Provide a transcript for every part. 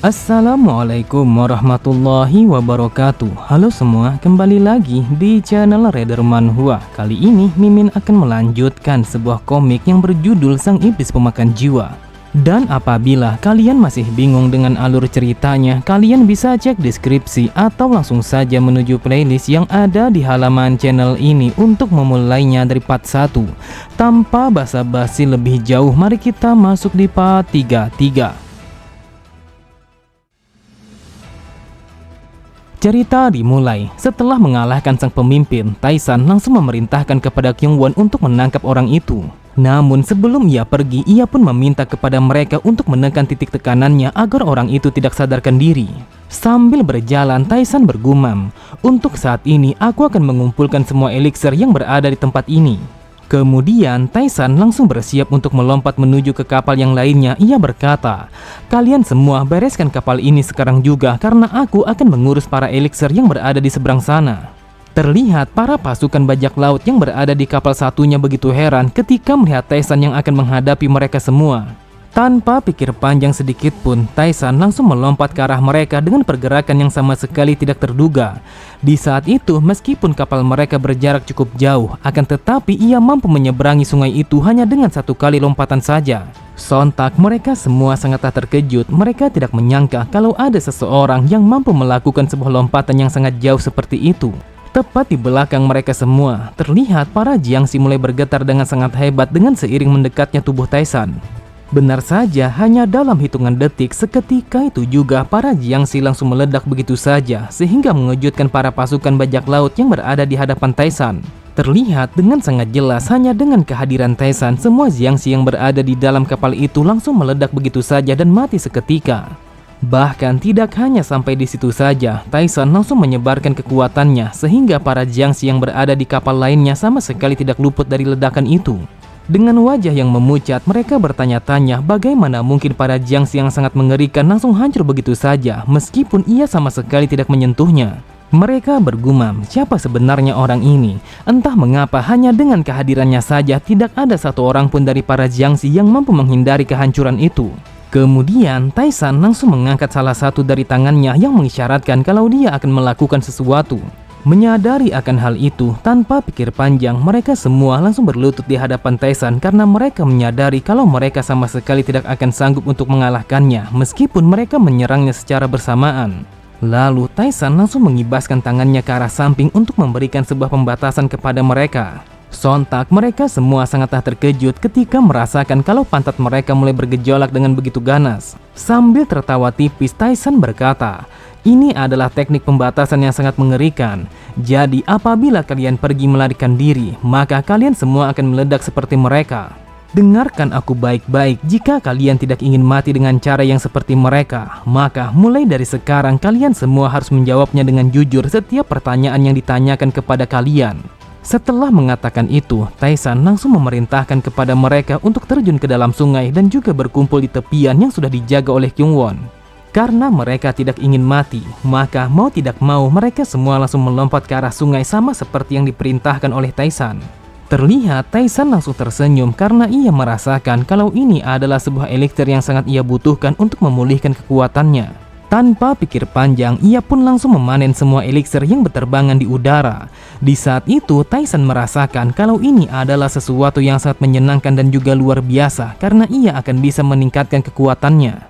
Assalamualaikum warahmatullahi wabarakatuh. Halo semua, kembali lagi di channel Raider Manhwa. Kali ini Mimin akan melanjutkan sebuah komik yang berjudul Sang Iblis Pemakan Jiwa. Dan apabila kalian masih bingung dengan alur ceritanya, kalian bisa cek deskripsi atau langsung saja menuju playlist yang ada di halaman channel ini untuk memulainya dari part 1. Tanpa basa-basi lebih jauh, mari kita masuk di part 33. Cerita dimulai setelah mengalahkan sang pemimpin. Taisan langsung memerintahkan kepada Kyungwon untuk menangkap orang itu. Namun sebelum ia pergi, ia pun meminta kepada mereka untuk menekan titik tekanannya agar orang itu tidak sadarkan diri. Sambil berjalan, Taisan bergumam, "Untuk saat ini aku akan mengumpulkan semua elixir yang berada di tempat ini." Kemudian Taisan langsung bersiap untuk melompat menuju ke kapal yang lainnya. Ia berkata, "Kalian semua bereskan kapal ini sekarang juga karena aku akan mengurus para elixir yang berada di seberang sana." Terlihat para pasukan bajak laut yang berada di kapal satunya begitu heran ketika melihat Taisan yang akan menghadapi mereka semua. Tanpa pikir panjang sedikit pun, Taisan langsung melompat ke arah mereka dengan pergerakan yang sama sekali tidak terduga. Di saat itu, meskipun kapal mereka berjarak cukup jauh, akan tetapi ia mampu menyeberangi sungai itu hanya dengan satu kali lompatan saja. Sontak mereka semua sangat terkejut. Mereka tidak menyangka kalau ada seseorang yang mampu melakukan sebuah lompatan yang sangat jauh seperti itu. Tepat di belakang mereka semua, terlihat para Jiangxi mulai bergetar dengan sangat hebat dengan seiring mendekatnya tubuh Taisan. Benar saja, hanya dalam hitungan detik, seketika itu juga para Jiangxi langsung meledak begitu saja, sehingga mengejutkan para pasukan bajak laut yang berada di hadapan Taisan. Terlihat dengan sangat jelas, hanya dengan kehadiran Taisan, semua Jiangxi yang berada di dalam kapal itu langsung meledak begitu saja dan mati seketika. Bahkan tidak hanya sampai di situ saja, Taisan langsung menyebarkan kekuatannya, sehingga para Jiangxi yang berada di kapal lainnya sama sekali tidak luput dari ledakan itu. Dengan wajah yang memucat, mereka bertanya-tanya bagaimana mungkin para Jiangxi yang sangat mengerikan langsung hancur begitu saja, meskipun ia sama sekali tidak menyentuhnya. Mereka bergumam, siapa sebenarnya orang ini? Entah mengapa hanya dengan kehadirannya saja tidak ada satu orang pun dari para Jiangxi yang mampu menghindari kehancuran itu. Kemudian Taisan langsung mengangkat salah satu dari tangannya yang mengisyaratkan kalau dia akan melakukan sesuatu. Menyadari akan hal itu, tanpa pikir panjang, mereka semua langsung berlutut di hadapan Taisan karena mereka menyadari kalau mereka sama sekali tidak akan sanggup untuk mengalahkannya meskipun mereka menyerangnya secara bersamaan. Lalu Taisan langsung mengibaskan tangannya ke arah samping untuk memberikan sebuah pembatasan kepada mereka. Sontak mereka semua sangat terkejut ketika merasakan kalau pantat mereka mulai bergejolak dengan begitu ganas. Sambil tertawa tipis, Taisan berkata, "Ini adalah teknik pembatasan yang sangat mengerikan. Jadi apabila kalian pergi melarikan diri, maka kalian semua akan meledak seperti mereka. Dengarkan aku baik-baik, jika kalian tidak ingin mati dengan cara yang seperti mereka, maka mulai dari sekarang kalian semua harus menjawabnya dengan jujur setiap pertanyaan yang ditanyakan kepada kalian." Setelah mengatakan itu, Taisan langsung memerintahkan kepada mereka untuk terjun ke dalam sungai dan juga berkumpul di tepian yang sudah dijaga oleh Kyungwon. Karena mereka tidak ingin mati, maka mau tidak mau mereka semua langsung melompat ke arah sungai sama seperti yang diperintahkan oleh Taisan. Terlihat Taisan langsung tersenyum karena ia merasakan kalau ini adalah sebuah elixir yang sangat ia butuhkan untuk memulihkan kekuatannya. Tanpa pikir panjang, ia pun langsung memanen semua elixir yang berterbangan di udara. Di saat itu, Taisan merasakan kalau ini adalah sesuatu yang sangat menyenangkan dan juga luar biasa karena ia akan bisa meningkatkan kekuatannya.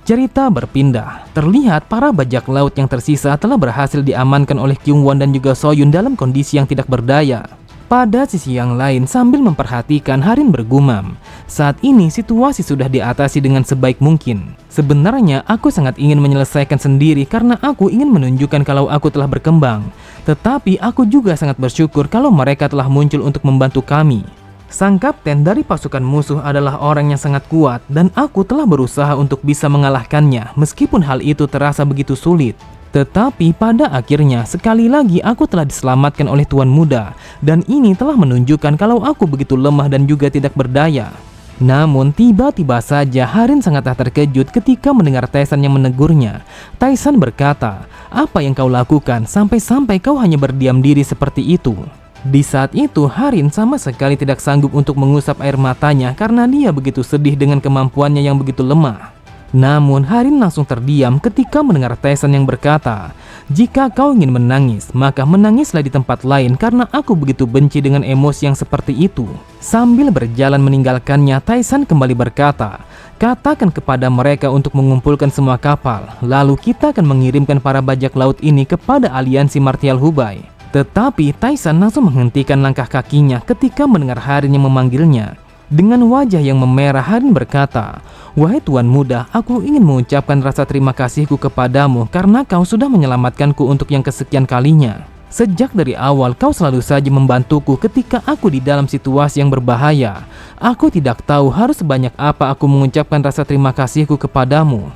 Cerita berpindah. Terlihat para bajak laut yang tersisa telah berhasil diamankan oleh Kyungwon dan juga Soyun dalam kondisi yang tidak berdaya. Pada sisi yang lain, sambil memperhatikan, Harin bergumam, "Saat ini situasi sudah diatasi dengan sebaik mungkin. Sebenarnya aku sangat ingin menyelesaikan sendiri karena aku ingin menunjukkan kalau aku telah berkembang. Tetapi aku juga sangat bersyukur kalau mereka telah muncul untuk membantu kami. Sang kapten dari pasukan musuh adalah orang yang sangat kuat dan aku telah berusaha untuk bisa mengalahkannya meskipun hal itu terasa begitu sulit. Tetapi pada akhirnya sekali lagi aku telah diselamatkan oleh Tuan Muda dan ini telah menunjukkan kalau aku begitu lemah dan juga tidak berdaya." Namun tiba-tiba saja Harin sangat terkejut ketika mendengar Taisan yang menegurnya. Taisan berkata, "Apa yang kau lakukan sampai-sampai kau hanya berdiam diri seperti itu?" Di saat itu, Harin sama sekali tidak sanggup untuk mengusap air matanya karena dia begitu sedih dengan kemampuannya yang begitu lemah. Namun, Harin langsung terdiam ketika mendengar Tyson yang berkata, "Jika kau ingin menangis, maka menangislah di tempat lain karena aku begitu benci dengan emosi yang seperti itu." Sambil berjalan meninggalkannya, Tyson kembali berkata, "Katakan kepada mereka untuk mengumpulkan semua kapal, lalu kita akan mengirimkan para bajak laut ini kepada aliansi Martial Hubai." Tetapi Tyson langsung menghentikan langkah kakinya ketika mendengar Harin yang memanggilnya. Dengan wajah yang memerah, Harin berkata, "Wahai Tuan Muda, aku ingin mengucapkan rasa terima kasihku kepadamu karena kau sudah menyelamatkanku untuk yang kesekian kalinya. Sejak dari awal kau selalu saja membantuku ketika aku di dalam situasi yang berbahaya. Aku tidak tahu harus sebanyak apa aku mengucapkan rasa terima kasihku kepadamu."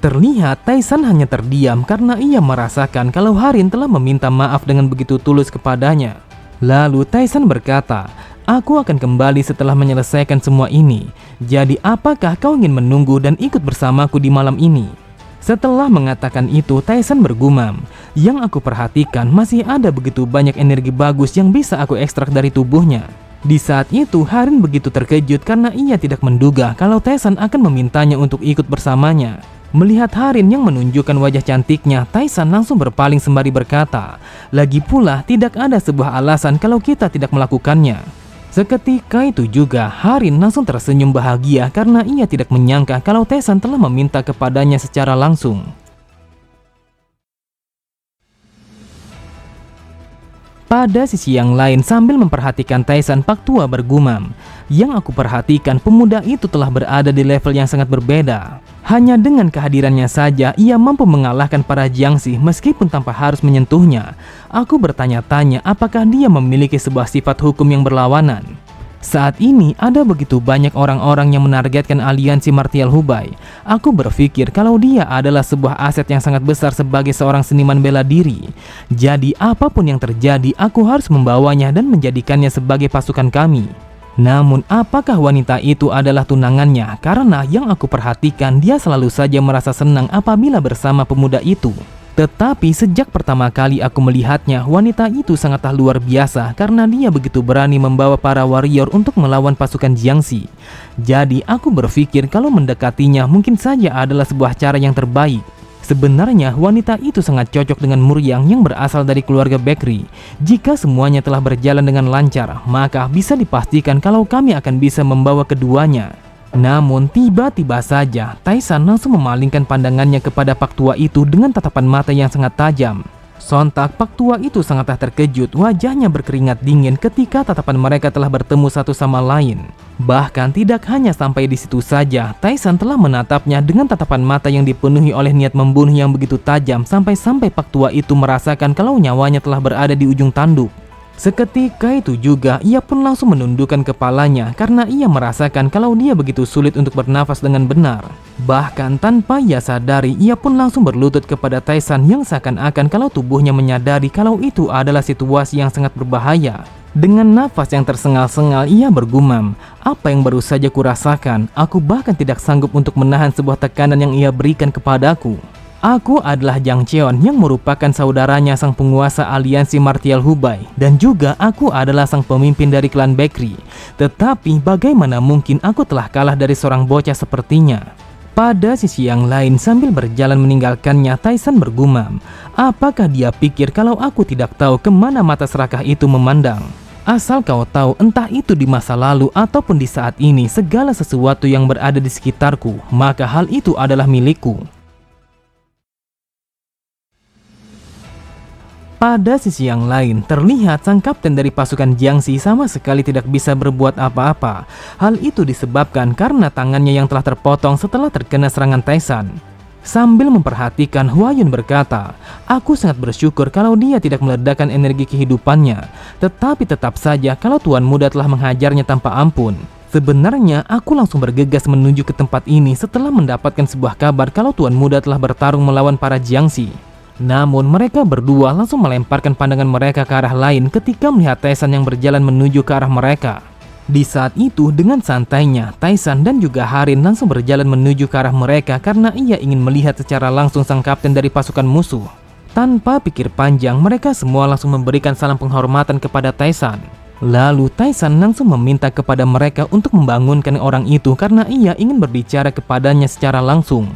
Terlihat Tyson hanya terdiam karena ia merasakan kalau Harin telah meminta maaf dengan begitu tulus kepadanya. Lalu Tyson berkata, "Aku akan kembali setelah menyelesaikan semua ini. Jadi apakah kau ingin menunggu dan ikut bersamaku di malam ini?" Setelah mengatakan itu, Tyson bergumam, "Yang aku perhatikan masih ada begitu banyak energi bagus yang bisa aku ekstrak dari tubuhnya." Di saat itu, Harin begitu terkejut karena ia tidak menduga kalau Tyson akan memintanya untuk ikut bersamanya. Melihat Harin yang menunjukkan wajah cantiknya, Tyson langsung berpaling sembari berkata, "Lagi pula tidak ada sebuah alasan kalau kita tidak melakukannya." Seketika itu juga, Harin langsung tersenyum bahagia karena ia tidak menyangka kalau Tyson telah meminta kepadanya secara langsung. Pada sisi yang lain, sambil memperhatikan Tyson, Pak Tua bergumam, "Yang aku perhatikan, pemuda itu telah berada di level yang sangat berbeda. Hanya dengan kehadirannya saja, ia mampu mengalahkan para Jiangxi meskipun tanpa harus menyentuhnya. Aku bertanya-tanya apakah dia memiliki sebuah sifat hukum yang berlawanan." Saat ini ada begitu banyak orang-orang yang menargetkan aliansi Martial Hubai. Aku berpikir kalau dia adalah sebuah aset yang sangat besar sebagai seorang seniman bela diri. Jadi apapun yang terjadi, aku harus membawanya dan menjadikannya sebagai pasukan kami. Namun apakah wanita itu adalah tunangannya? Karena yang aku perhatikan, dia selalu saja merasa senang apabila bersama pemuda itu. Tetapi sejak pertama kali aku melihatnya, wanita itu sangatlah luar biasa karena dia begitu berani membawa para warrior untuk melawan pasukan Jiangxi. Jadi aku berpikir kalau mendekatinya mungkin saja adalah sebuah cara yang terbaik. Sebenarnya wanita itu sangat cocok dengan Muryang yang berasal dari keluarga Baekri. Jika semuanya telah berjalan dengan lancar, maka bisa dipastikan kalau kami akan bisa membawa keduanya. Namun tiba-tiba saja Tyson langsung memalingkan pandangannya kepada Pak Tua itu dengan tatapan mata yang sangat tajam. Sontak Pak Tua itu sangatlah terkejut, wajahnya berkeringat dingin ketika tatapan mereka telah bertemu satu sama lain. Bahkan tidak hanya sampai di situ saja, Tyson telah menatapnya dengan tatapan mata yang dipenuhi oleh niat membunuh yang begitu tajam sampai-sampai Pak Tua itu merasakan kalau nyawanya telah berada di ujung tanduk. Seketika itu juga ia pun langsung menundukkan kepalanya karena ia merasakan kalau dia begitu sulit untuk bernafas dengan benar. Bahkan tanpa ia sadari, ia pun langsung berlutut kepada Tyson yang seakan-akan kalau tubuhnya menyadari kalau itu adalah situasi yang sangat berbahaya. Dengan nafas yang tersengal-sengal ia bergumam, "Apa yang baru saja kurasakan? Aku bahkan tidak sanggup untuk menahan sebuah tekanan yang ia berikan kepadaku. Aku adalah Jiang Cheon yang merupakan saudaranya sang penguasa aliansi Martial Hubai, dan juga aku adalah sang pemimpin dari klan Baekri. Tetapi bagaimana mungkin aku telah kalah dari seorang bocah sepertinya?" Pada sisi yang lain, sambil berjalan meninggalkannya, Tyson bergumam, "Apakah dia pikir kalau aku tidak tahu kemana mata serakah itu memandang? Asal kau tahu, entah itu di masa lalu ataupun di saat ini, segala sesuatu yang berada di sekitarku, maka hal itu adalah milikku." Pada sisi yang lain, terlihat sang kapten dari pasukan Jiangxi sama sekali tidak bisa berbuat apa-apa. Hal itu disebabkan karena tangannya yang telah terpotong setelah terkena serangan Tyson. Sambil memperhatikan, Hua Yun berkata, "Aku sangat bersyukur kalau dia tidak meledakkan energi kehidupannya. Tetapi tetap saja kalau Tuan Muda telah menghajarnya tanpa ampun." Sebenarnya aku langsung bergegas menuju ke tempat ini setelah mendapatkan sebuah kabar kalau Tuan Muda telah bertarung melawan para Jiangxi. Namun mereka berdua langsung melemparkan pandangan mereka ke arah lain ketika melihat Tyson yang berjalan menuju ke arah mereka. Di saat itu dengan santainya, Tyson dan juga Harin langsung berjalan menuju ke arah mereka karena ia ingin melihat secara langsung sang kapten dari pasukan musuh. Tanpa pikir panjang, mereka semua langsung memberikan salam penghormatan kepada Taisan. Lalu Taisan langsung meminta kepada mereka untuk membangunkan orang itu karena ia ingin berbicara kepadanya secara langsung.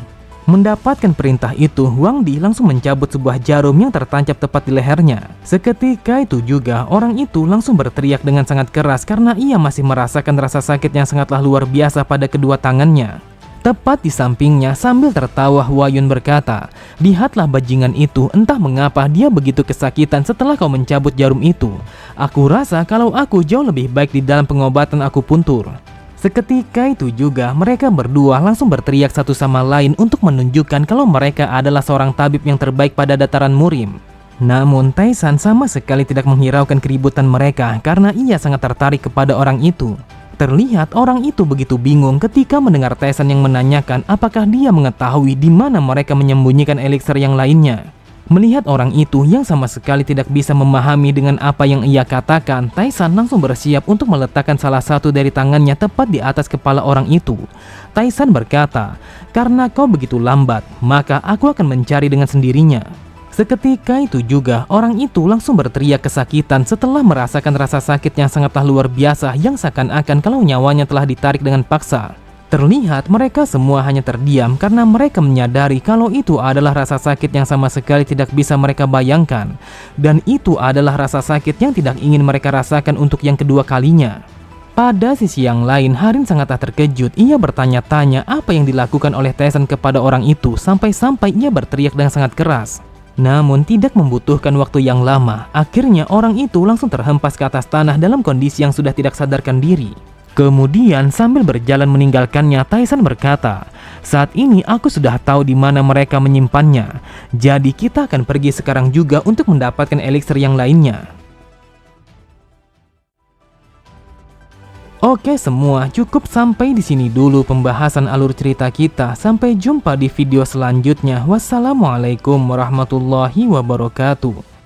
Mendapatkan perintah itu, Wang Di langsung mencabut sebuah jarum yang tertancap tepat di lehernya. Seketika itu juga, orang itu langsung berteriak dengan sangat keras karena ia masih merasakan rasa sakit yang sangatlah luar biasa pada kedua tangannya. Tepat di sampingnya sambil tertawa, Hua Yun berkata, "Lihatlah bajingan itu, entah mengapa dia begitu kesakitan setelah kau mencabut jarum itu. Aku rasa kalau aku jauh lebih baik di dalam pengobatan akupuntur." Seketika itu juga mereka berdua langsung berteriak satu sama lain untuk menunjukkan kalau mereka adalah seorang tabib yang terbaik pada dataran Murim. Namun Taisan sama sekali tidak menghiraukan keributan mereka karena ia sangat tertarik kepada orang itu. Terlihat orang itu begitu bingung ketika mendengar Taisan yang menanyakan apakah dia mengetahui di mana mereka menyembunyikan elixir yang lainnya. Melihat orang itu yang sama sekali tidak bisa memahami dengan apa yang ia katakan, Taisan langsung bersiap untuk meletakkan salah satu dari tangannya tepat di atas kepala orang itu. Taisan berkata, "Karena kau begitu lambat, maka aku akan mencari dengan sendirinya." Seketika itu juga, orang itu langsung berteriak kesakitan setelah merasakan rasa sakit yang sangatlah luar biasa yang seakan-akan kalau nyawanya telah ditarik dengan paksa. Terlihat mereka semua hanya terdiam karena mereka menyadari kalau itu adalah rasa sakit yang sama sekali tidak bisa mereka bayangkan. Dan itu adalah rasa sakit yang tidak ingin mereka rasakan untuk yang kedua kalinya. Pada sisi yang lain, Harin sangatlah terkejut. Ia bertanya-tanya apa yang dilakukan oleh Taisan kepada orang itu sampai-sampai ia berteriak dengan sangat keras. Namun tidak membutuhkan waktu yang lama, akhirnya orang itu langsung terhempas ke atas tanah dalam kondisi yang sudah tidak sadarkan diri. Kemudian sambil berjalan meninggalkannya, Taisan berkata, "Saat ini aku sudah tahu di mana mereka menyimpannya. Jadi kita akan pergi sekarang juga untuk mendapatkan elixir yang lainnya." Oke semua, cukup sampai di sini dulu pembahasan alur cerita kita. Sampai jumpa di video selanjutnya. Wassalamualaikum warahmatullahi wabarakatuh.